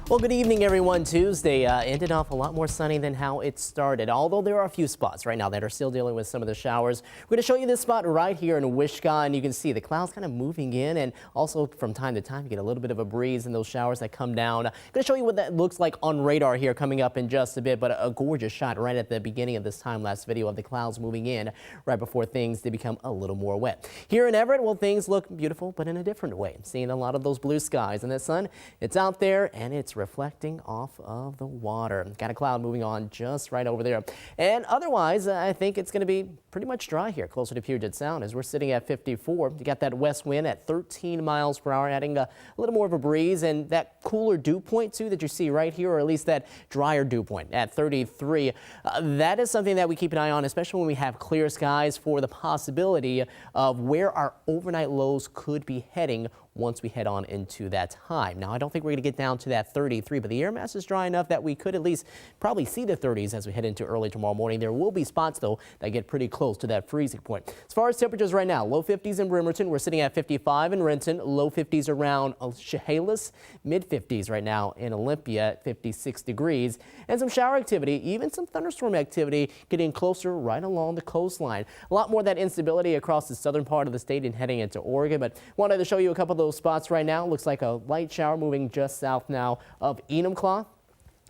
Well, good evening, everyone. Tuesday ended off a lot more sunny than how it started, although there are a few spots right now that are still dealing with some of the showers. We're going to show you this spot right here in Wishkah, and you can see the clouds kind of moving in, and also from time to time you get a little bit of a breeze in those showers that come down. I'm going to show you what that looks like on radar here coming up in just a bit, but a gorgeous shot right at the beginning of this time-lapse video of the clouds moving in right before things did become a little more wet. Here in Everett, well, things look beautiful, but in a different way. Seeing a lot of those blue skies and the sun, it's out there and it's reflecting off of the water. Got a cloud moving on just right over there. And otherwise, I think it's going to be pretty much dry here closer to Puget Sound as we're sitting at 54. You got that west wind at 13 miles per hour, adding a little more of a breeze, and that cooler dew point too that you see right here, or at least that drier dew point at 33. That is something that we keep an eye on, especially when we have clear skies, for the possibility of where our overnight lows could be heading once we head on into that time. Now, I don't think we're going to get down to that 33, but the air mass is dry enough that we could at least probably see the 30s as we head into early tomorrow morning. There will be spots, though, that get pretty close to that freezing point. As far as temperatures right now, low 50s in Bremerton. We're sitting at 55 in Renton, low 50s around Chehalis, mid 50s right now in Olympia at 56 degrees, and some shower activity, even some thunderstorm activity getting closer right along the coastline. A lot more of that instability across the southern part of the state and heading into Oregon, but wanted to show you a couple of those spots right now. Looks like a light shower moving just south now of Enumclaw.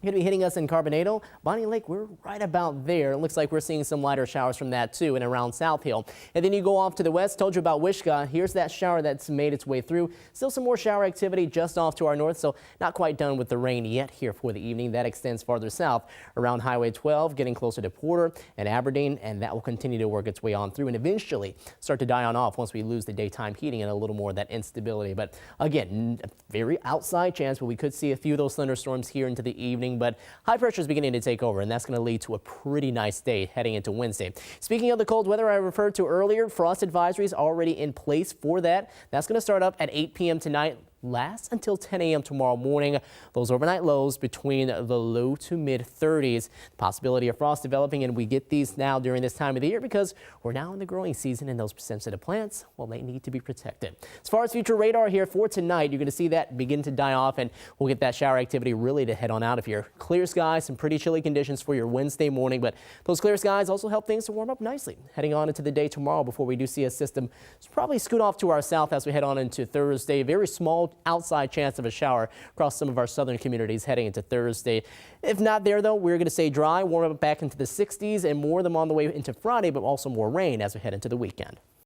Going to be hitting us in Carbonado. Bonnie Lake, we're right about there. It looks like we're seeing some lighter showers from that too and around South Hill. And then you go off to the west. Told you about Wishkah. Here's that shower that's made its way through. Still some more shower activity just off to our north, so not quite done with the rain yet here for the evening. That extends farther south around Highway 12, getting closer to Porter and Aberdeen, and that will continue to work its way on through and eventually start to die on off once we lose the daytime heating and a little more of that instability. But again, a very outside chance, but we could see a few of those thunderstorms here into the evening. But high pressure is beginning to take over, and that's going to lead to a pretty nice day heading into Wednesday. Speaking of the cold weather I referred to earlier, frost advisories already in place for that. That's going to start up at 8 p.m. tonight. Last until 10 a.m. tomorrow morning. Those overnight lows between the low to mid 30s. The possibility of frost developing, and we get these now during this time of the year because we're now in the growing season, and those sensitive plants, well, they need to be protected. As far as future radar here for tonight, you're going to see that begin to die off, and we'll get that shower activity really to head on out of here. Clear skies, some pretty chilly conditions for your Wednesday morning, but those clear skies also help things to warm up nicely heading on into the day tomorrow before we do see a system probably scoot off to our south as we head on into Thursday. Very small outside chance of a shower across some of our southern communities heading into Thursday. If not there, though, we're going to stay dry, warm up back into the 60s, and more of them on the way into Friday, but also more rain as we head into the weekend.